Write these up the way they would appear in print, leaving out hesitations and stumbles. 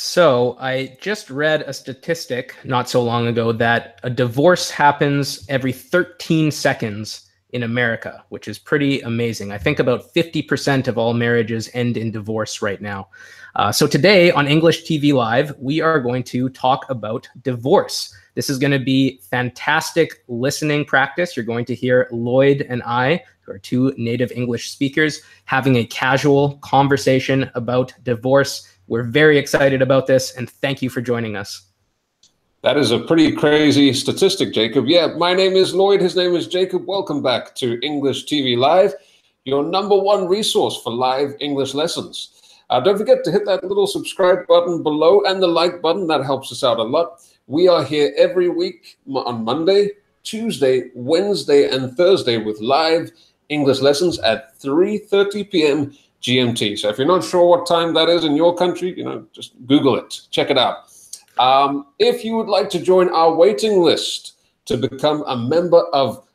So I just read a statistic not so long ago that a divorce happens every 13 seconds in America, which is pretty amazing. I think about 50% of all marriages end in divorce right now. So today on English TV Live, we are going to talk about divorce. This is going to be fantastic listening practice. You're going to hear Lloyd and I, who are two native English speakers, having a casual conversation about divorce. We're very excited about this, and thank you for joining us. That is a pretty crazy statistic, Jacob. Yeah, my name is Lloyd. His name is Jacob. Welcome back to English TV Live, your #1 resource for live English lessons. Don't forget to hit that little subscribe button below and the like button. That helps us out a lot. We are here every week on Monday, Tuesday, Wednesday, and Thursday with live English lessons at 3:30 p.m. GMT. So if you're not sure what time that is in your country, just Google it, check it out. If you would like to join our waiting list to become a member of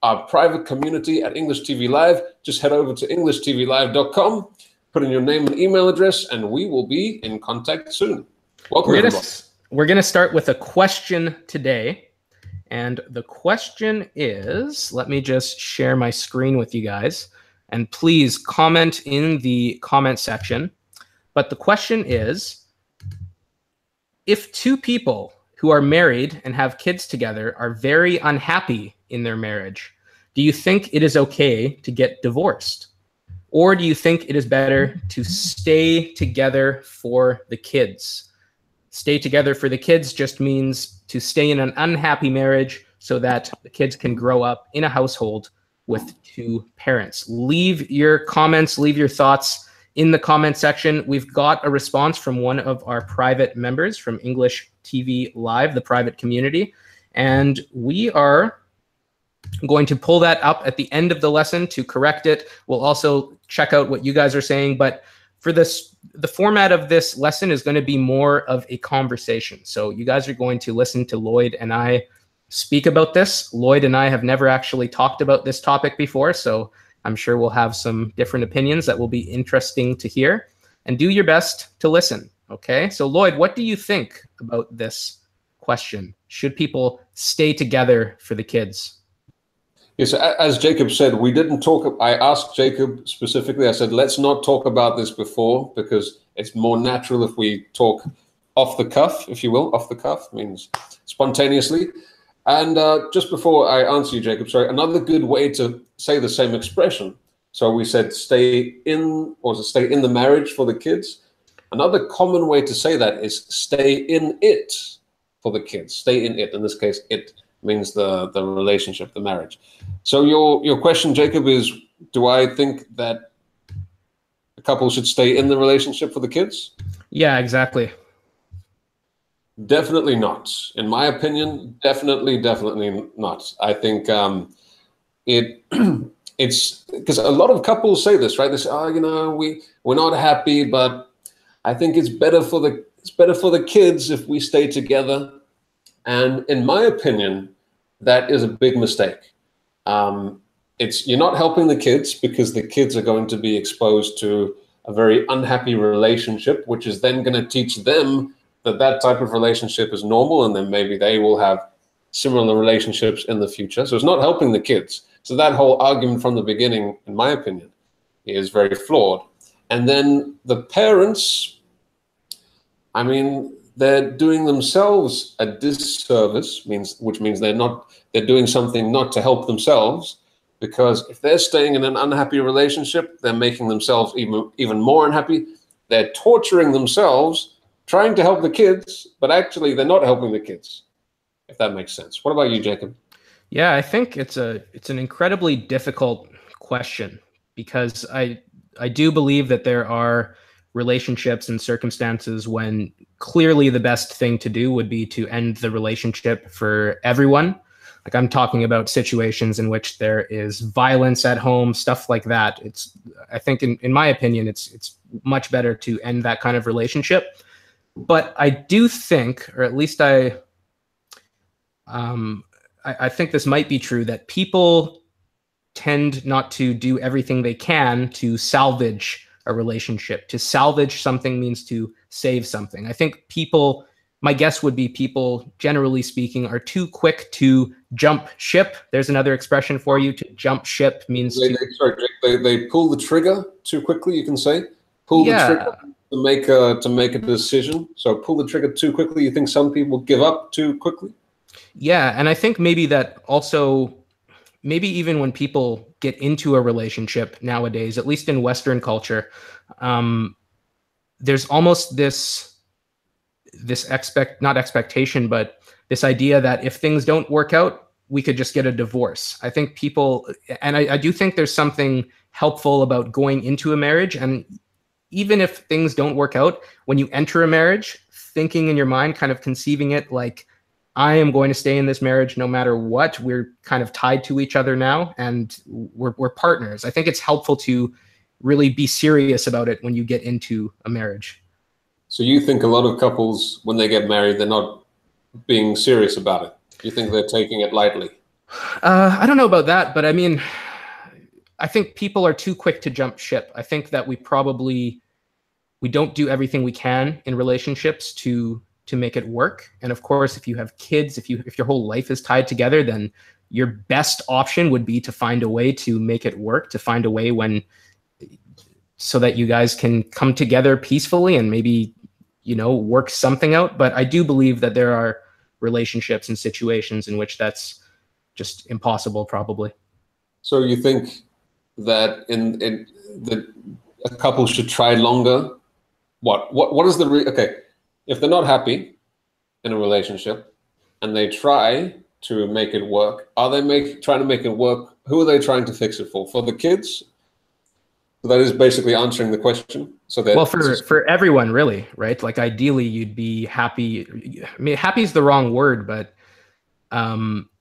our private community at English TV Live, just head over to EnglishTVLive.com, put in your name and email address, and we will be in contact soon. Welcome, everyone. We're going to start with a question today. And the question is, let me just share my screen with you guys. And please comment in the comment section. But the question is, if two people who are married and have kids together are very unhappy in their marriage, do you think it is okay to get divorced? Or do you think it is better to stay together for the kids? Stay together for the kids just means to stay in an unhappy marriage so that the kids can grow up in a household with two parents. Leave your comments, leave your thoughts in the comment section. We've got a response from one of our private members from English TV Live, the private community, and we are going to pull that up at the end of the lesson to correct it. We'll also check out what you guys are saying, but for this, the format of this lesson is going to be more of a conversation. So you guys are going to listen to Lloyd and I speak about this. Lloyd and I have never actually talked about this topic before, so I'm sure we'll have some different opinions that will be interesting to hear. And do your best to listen, okay? So Lloyd, what do you think about this question? Should people stay together for the kids? Yes, as Jacob said, we didn't talk. I asked Jacob specifically, I said, let's not talk about this before because it's more natural if we talk off the cuff, if you will. Off the cuff means spontaneously. And just before I answer you, Jacob, sorry, another good way to say the same expression. So we said stay in, or to stay in the marriage for the kids. Another common way to say that is stay in it for the kids. Stay in it. In this case, it means the relationship, the marriage. So your question, Jacob, is, do I think that a couple should stay in the relationship for the kids? Yeah, exactly. Definitely not. In my opinion, definitely not. I think it's because a lot of couples say this, right? They say, we're not happy, but I think it's better for the kids if we stay together. And in my opinion, that is a big mistake. You're not helping the kids because the kids are going to be exposed to a very unhappy relationship, which is then going to teach them that type of relationship is normal, and then maybe they will have similar relationships in the future. So it's not helping the kids. So that whole argument from the beginning, in my opinion, is very flawed. And then the parents, they're doing themselves a disservice, which means they're doing something not to help themselves, because if they're staying in an unhappy relationship, they're making themselves even more unhappy. They're torturing themselves, trying to help the kids, but actually they're not helping the kids, if that makes sense. What about you, Jacob? Yeah, I think it's an incredibly difficult question because I do believe that there are relationships and circumstances when clearly the best thing to do would be to end the relationship for everyone. Like, I'm talking about situations in which there is violence at home, stuff like that. I think in my opinion, it's much better to end that kind of relationship. But I do think, or at least I think this might be true, that people tend not to do everything they can to salvage a relationship. To salvage something means to save something. I think people, my guess would be people, generally speaking, are too quick to jump ship. There's another expression for you. To jump ship means they pull the trigger too quickly, you can say. Pull the trigger to make a decision. So pull the trigger too quickly. You think some people give up too quickly? Yeah, and I think maybe that also, maybe even when people get into a relationship nowadays, at least in Western culture, there's almost this not expectation, but this idea that if things don't work out, we could just get a divorce. I think people, and I do think there's something helpful about going into a marriage, and even if things don't work out, when you enter a marriage, thinking in your mind, kind of conceiving it like, I am going to stay in this marriage no matter what. We're kind of tied to each other now, and we're partners. I think it's helpful to really be serious about it when you get into a marriage. So you think a lot of couples, when they get married, they're not being serious about it? You think they're taking it lightly? I don't know about that, but I mean, I think people are too quick to jump ship. I think that we don't do everything we can in relationships to make it work. And of course, if you have kids, if your whole life is tied together, then your best option would be to find a way to make it work, to find a way so that you guys can come together peacefully and maybe, work something out. But I do believe that there are relationships and situations in which that's just impossible, probably. So you think that that a couple should try longer? What is okay? If they're not happy in a relationship and they try to make it work, are they trying to make it work? Who are they trying to fix it for? For the kids? So that is basically answering the question. So that, well, for everyone, really, right? Like ideally, you'd be happy. I mean, happy is the wrong word, but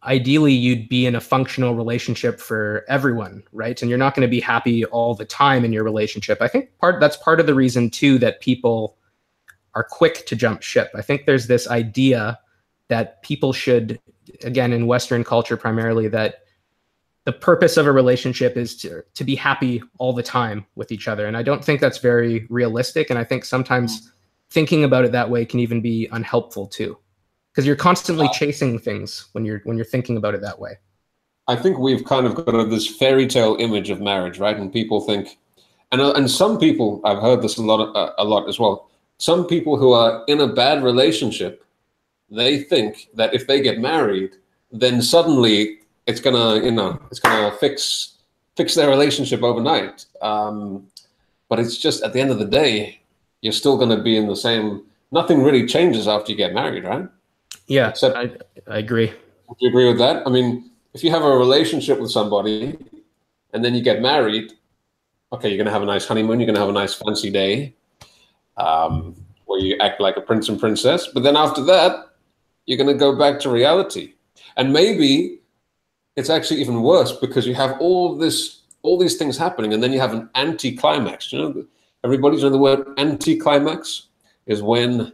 ideally, you'd be in a functional relationship for everyone, right? And you're not going to be happy all the time in your relationship. I think that's part of the reason too that people are quick to jump ship. I think there's this idea that people should, again, in Western culture primarily, that the purpose of a relationship is to be happy all the time with each other. And I don't think that's very realistic. And I think sometimes thinking about it that way can even be unhelpful too, because you're constantly chasing things when you're thinking about it that way. I think we've kind of got this fairy tale image of marriage, right? And people think, and some people, I've heard this a lot as well. Some people who are in a bad relationship, they think that if they get married, then suddenly it's gonna fix their relationship overnight. But it's just, at the end of the day, you're still gonna be in the same. Nothing really changes after you get married, right? Yeah, except I agree. Do you agree with that? I mean, if you have a relationship with somebody and then you get married, okay, you're gonna have a nice honeymoon, you're gonna have a nice fancy day. Where you act like a prince and princess, but then after that, you're going to go back to reality. And maybe it's actually even worse because you have all these things happening, and then you have an anti-climax. Everybody's know the word anti-climax is when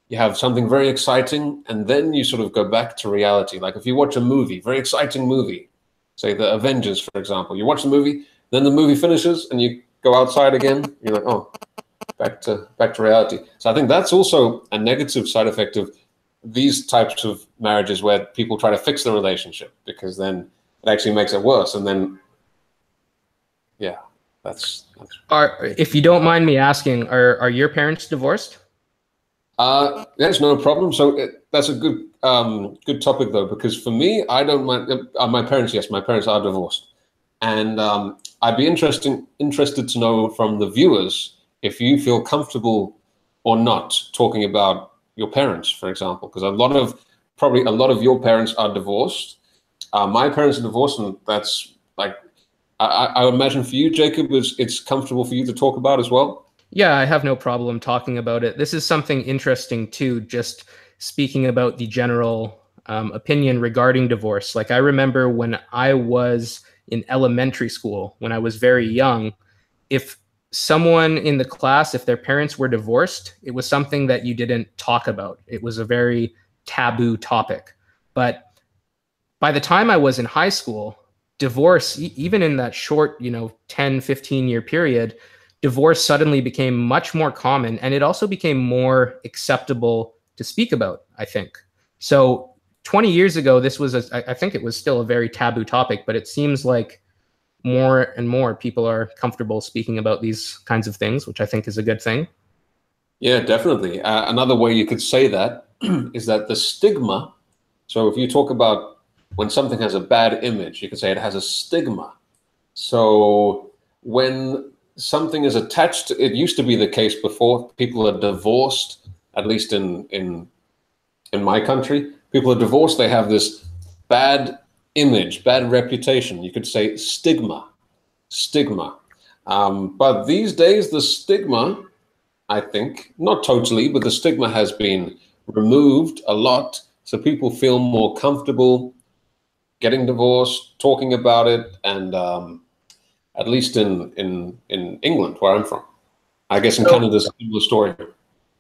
you have something very exciting, and then you sort of go back to reality. Like if you watch a movie, very exciting movie, say the Avengers, for example, you watch the movie, then the movie finishes, and you go outside again. You're like, oh. Back to reality. So I think that's also a negative side effect of these types of marriages where people try to fix the relationship, because then it actually makes it worse. And then, yeah, that's. If you don't mind me asking, are your parents divorced? There's no problem. So that's a good topic though, because for me, I don't mind. My parents, yes, my parents are divorced, and I'd be interested to know from the viewers if you feel comfortable or not talking about your parents, for example, because probably a lot of your parents are divorced. My parents are divorced, and that's like, I imagine for you, Jacob, it's comfortable for you to talk about as well. Yeah, I have no problem talking about it. This is something interesting too, just speaking about the general opinion regarding divorce. Like I remember when I was in elementary school, when I was very young, if someone in the class, if their parents were divorced, it was something that you didn't talk about. It was a very taboo topic. But by the time I was in high school, divorce, even in that short, 10, 15-year period, divorce suddenly became much more common, and it also became more acceptable to speak about, I think. So 20 years ago, this was, I think it was still a very taboo topic, but it seems like more and more people are comfortable speaking about these kinds of things, which I think is a good thing. Yeah, definitely. Another way you could say that is that the stigma. So if you talk about when something has a bad image, you could say it has a stigma. So when something is attached to, it used to be the case before people are divorced, at least in my country, people are divorced, they have this bad image, bad reputation. You could say stigma, stigma. But these days, the stigma, I think, not totally, but the stigma has been removed a lot. So people feel more comfortable getting divorced, talking about it, and at least in England, where I'm from. I guess in Canada, it's a similar story.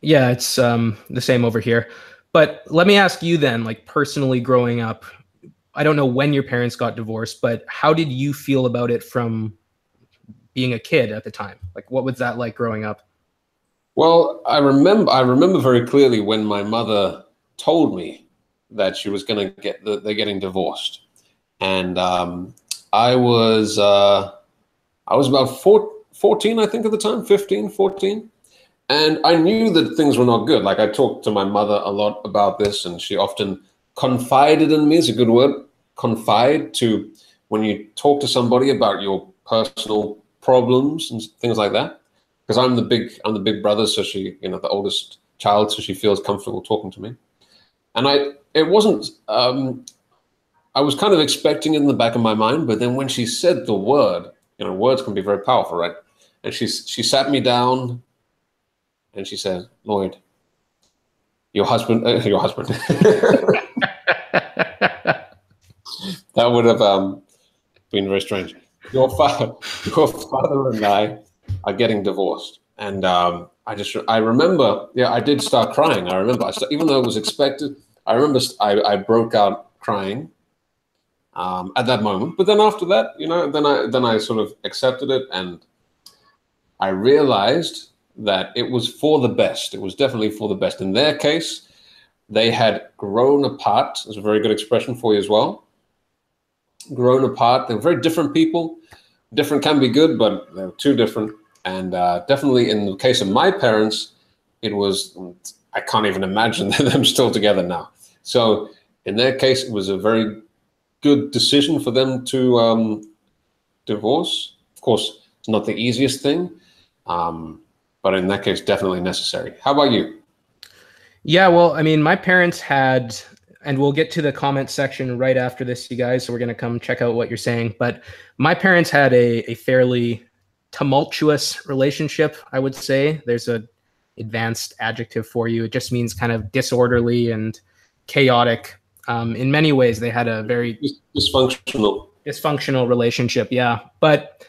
Yeah, it's the same over here. But let me ask you then, like personally growing up, I don't know when your parents got divorced, but how did you feel about it from being a kid at the time? Like, what was that like growing up? Well, I remember very clearly when my mother told me that she was going to they're getting divorced, and I was about 14, I think, at the time, 15, 14. And I knew that things were not good. Like, I talked to my mother a lot about this, and she often confided in me, is a good word, confide, to when you talk to somebody about your personal problems and things like that. Because I'm the big brother, so she, the oldest child, so she feels comfortable talking to me. And it wasn't, I was kind of expecting it in the back of my mind, but then when she said the word, words can be very powerful, right? And she sat me down and she said, "Lloyd, your husband," that would have been very strange. Your father and I are getting divorced. And I remember, yeah, I did start crying. I remember, even though it was expected, I remember I broke out crying at that moment. But then after that, then I sort of accepted it, and I realized that it was for the best. It was definitely for the best. In their case, they had grown apart. That's a very good expression for you as well. Grown apart. They're very different people. Different can be good, but they're too different. And definitely in the case of my parents, it was, I can't even imagine them still together now. So in their case, it was a very good decision for them to divorce. Of course, it's not the easiest thing, but in that case, definitely necessary. How about you? Yeah, well, I mean, my parents had, and we'll get to the comment section right after this, you guys. So we're going to come check out what you're saying. But my parents had a fairly tumultuous relationship, I would say. There's a advanced adjective for you. It just means kind of disorderly and chaotic. In many ways, they had a very dysfunctional relationship. Yeah, but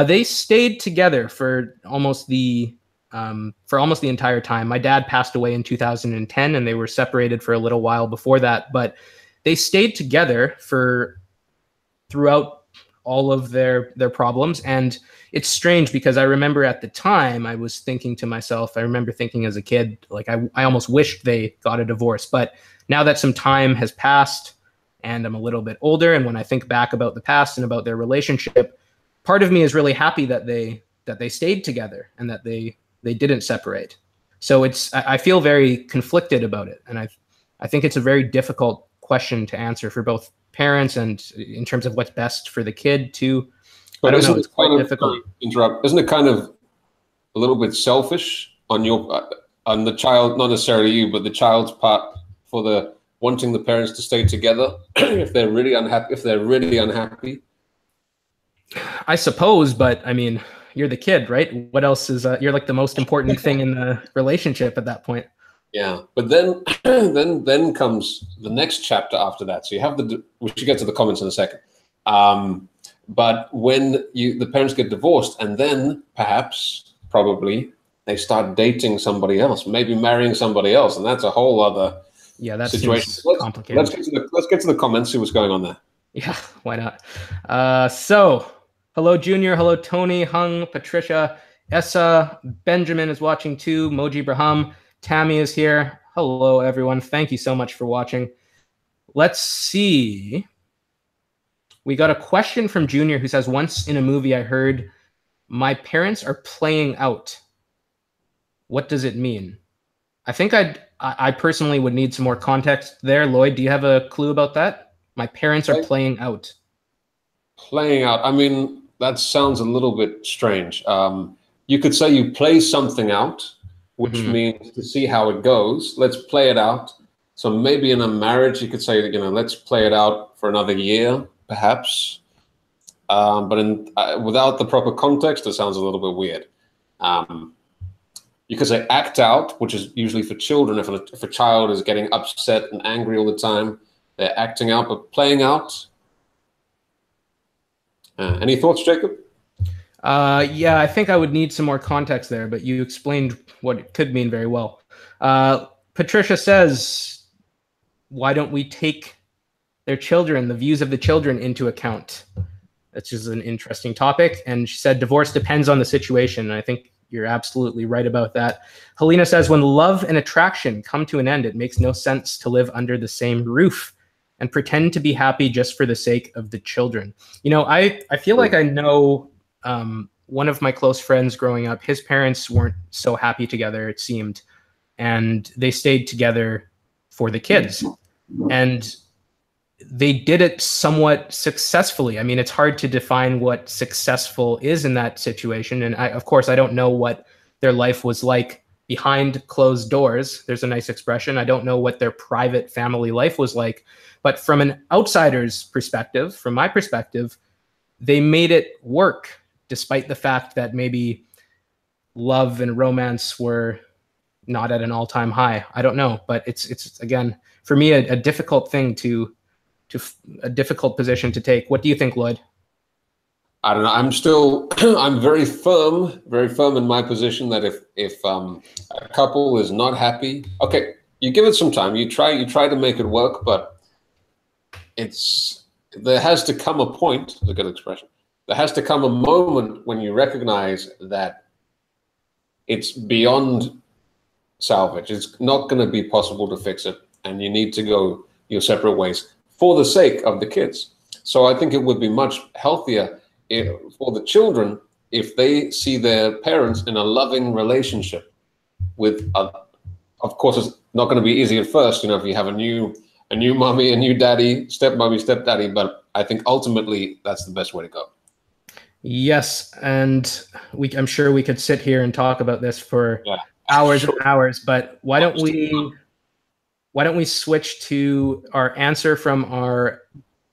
they stayed together for almost the entire time. My dad passed away in 2010, and they were separated for a little while before that. But they stayed together throughout all of their problems. And it's strange because I remember at the time I was thinking to myself, I remember thinking as a kid, like I almost wished they got a divorce. But now that some time has passed and I'm a little bit older, and when I think back about the past and about their relationship, part of me is really happy that they stayed together and that they didn't separate. So I feel very conflicted about it. And I think it's a very difficult question to answer for both parents and in terms of what's best for the kid too. But I don't know, it's quite difficult. Isn't it kind of a little bit selfish on the child, not necessarily you, but the child's part, for the wanting the parents to stay together if they're really unhappy? I suppose, but I mean, you're the kid, right? What else is you're like the most important thing in the relationship at that point. Yeah, but then then comes the next chapter after that. So you have we should get to the comments in a second. But when the parents get divorced, and then probably they start dating somebody else, maybe marrying somebody else, and that's a whole other situation. Complicated. Let's get to the comments. See what's going on there. Yeah, why not? So hello, Junior. Hello, Tony, Hung, Patricia, Essa, Benjamin is watching too. Moji Braham, Tammy is here. Hello, everyone. Thank you so much for watching. Let's see. We got a question from Junior who says, once in a movie I heard, my parents are playing out. What does it mean? I think I personally would need some more context there. Lloyd, do you have a clue about that? My parents are playing out. Playing out. I mean, that sounds a little bit strange. You could say you play something out, which means to see how it goes. Let's play it out. So maybe in a marriage, you could say, let's play it out for another year, perhaps. But without the proper context, it sounds a little bit weird. You could say act out, which is usually for children. If a child is getting upset and angry all the time, they're acting out, but playing out. Any thoughts, Jacob? Yeah, I think I would need some more context there, but you explained what it could mean very well. Patricia says, why don't we take their children, the views of the children, into account? That's just an interesting topic. And she said, divorce depends on the situation. And I think you're absolutely right about that. Helena says, when love and attraction come to an end, it makes no sense to live under the same roof and pretend to be happy just for the sake of the children. You know, I feel like I know one of my close friends growing up, his parents weren't so happy together, it seemed, and they stayed together for the kids. And they did it somewhat successfully. I mean, it's hard to define what successful is in that situation. And of course, I don't know what their life was like behind closed doors. There's a nice expression. I don't know what their private family life was like. But from an outsider's perspective, from my perspective, they made it work, despite the fact that maybe love and romance were not at an all-time high. I don't know, but it's again, for me, a difficult thing a difficult position to take. What do you think, Lloyd? I don't know. I'm very firm in my position that if a couple is not happy, okay, you give it some time. You try to make it work, but there has to come a point. It's a good expression. There has to come a moment when you recognize that it's beyond salvage. It's not going to be possible to fix it, and you need to go your separate ways for the sake of the kids. So I think it would be much healthier for the children if they see their parents in a loving relationship with, of course, it's not going to be easy at first, if you have a new mommy, a new daddy, stepmommy, stepdaddy, but I think ultimately that's the best way to go. Yes, and I'm sure we could sit here and talk about this for hours and hours, but why don't we switch to our answer from our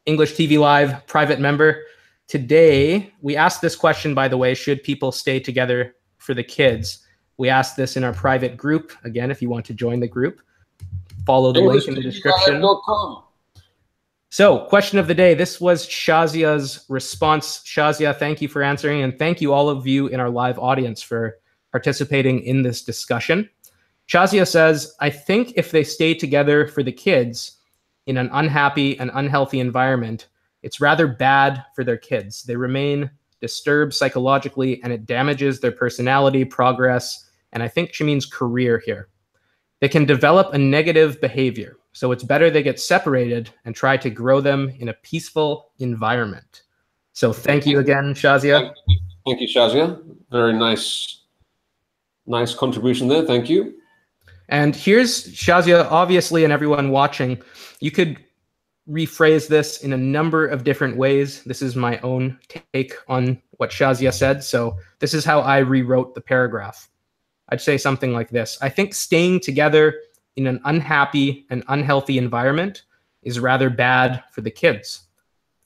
English TV Live private member. Today, we asked this question, by the way, should people stay together for the kids? We asked this in our private group. Again, if you want to join the group, follow the link in the description. So, question of the day. This was Shazia's response. Shazia, thank you for answering, and thank you all of you in our live audience for participating in this discussion. Shazia says, I think if they stay together for the kids in an unhappy and unhealthy environment, it's rather bad for their kids. They remain disturbed psychologically, and it damages their personality, progress, and I think she means career here. They can develop a negative behavior, so it's better they get separated and try to grow them in a peaceful environment. So thank you again, Shazia. Thank you, Shazia. Very nice contribution there. Thank you. And here's Shazia, obviously, and everyone watching, you could rephrase this in a number of different ways. This is my own take on what Shazia said. So this is how I rewrote the paragraph. I'd say something like this. I think staying together in an unhappy and unhealthy environment is rather bad for the kids.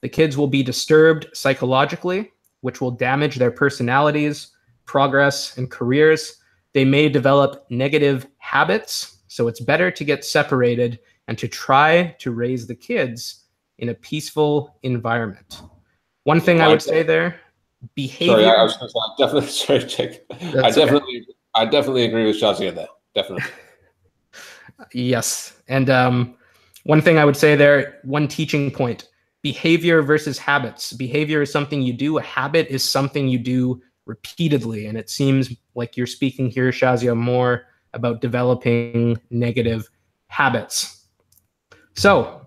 The kids will be disturbed psychologically, which will damage their personalities, progress, and careers. They may develop negative habits, so it's better to get separated and to try to raise the kids in a peaceful environment. One thing I would say there, behavior. Sorry, I was going to say, definitely, sorry, Jake. I definitely agree with Shazia there. Definitely. Yes. And one thing I would say there, one teaching point, behavior versus habits. Behavior is something you do. A habit is something you do repeatedly. And it seems like you're speaking here, Shazia, more about developing negative habits. So,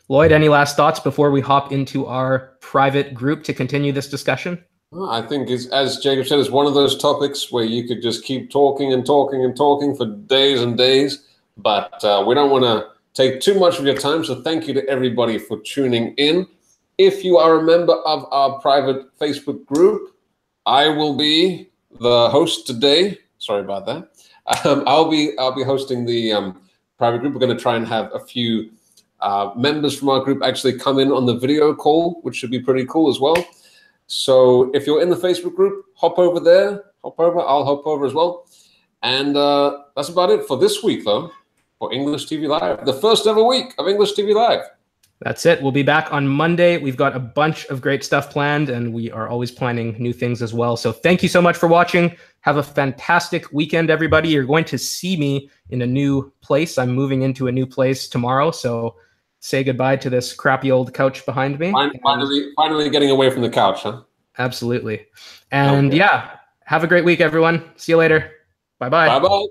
Lloyd, any last thoughts before we hop into our private group to continue this discussion? Well, I think, as Jacob said, it's one of those topics where you could just keep talking and talking and talking for days and days, but we don't want to take too much of your time, so thank you to everybody for tuning in. If you are a member of our private Facebook group, I will be the host today. Sorry about that. I'll be hosting the private group. We're going to try and have a few members from our group actually come in on the video call, which should be pretty cool as well. So if you're in the Facebook group, hop over there. Hop over. I'll hop over as well. And that's about it for this week, though, for English TV Live, the first ever week of English TV Live. That's it. We'll be back on Monday. We've got a bunch of great stuff planned, and we are always planning new things as well. So thank you so much for watching. Have a fantastic weekend, everybody. You're going to see me in a new place. I'm moving into a new place tomorrow, so say goodbye to this crappy old couch behind me. Finally getting away from the couch, huh? Absolutely. And yeah, have a great week, everyone. See you later. Bye-bye. Bye-bye.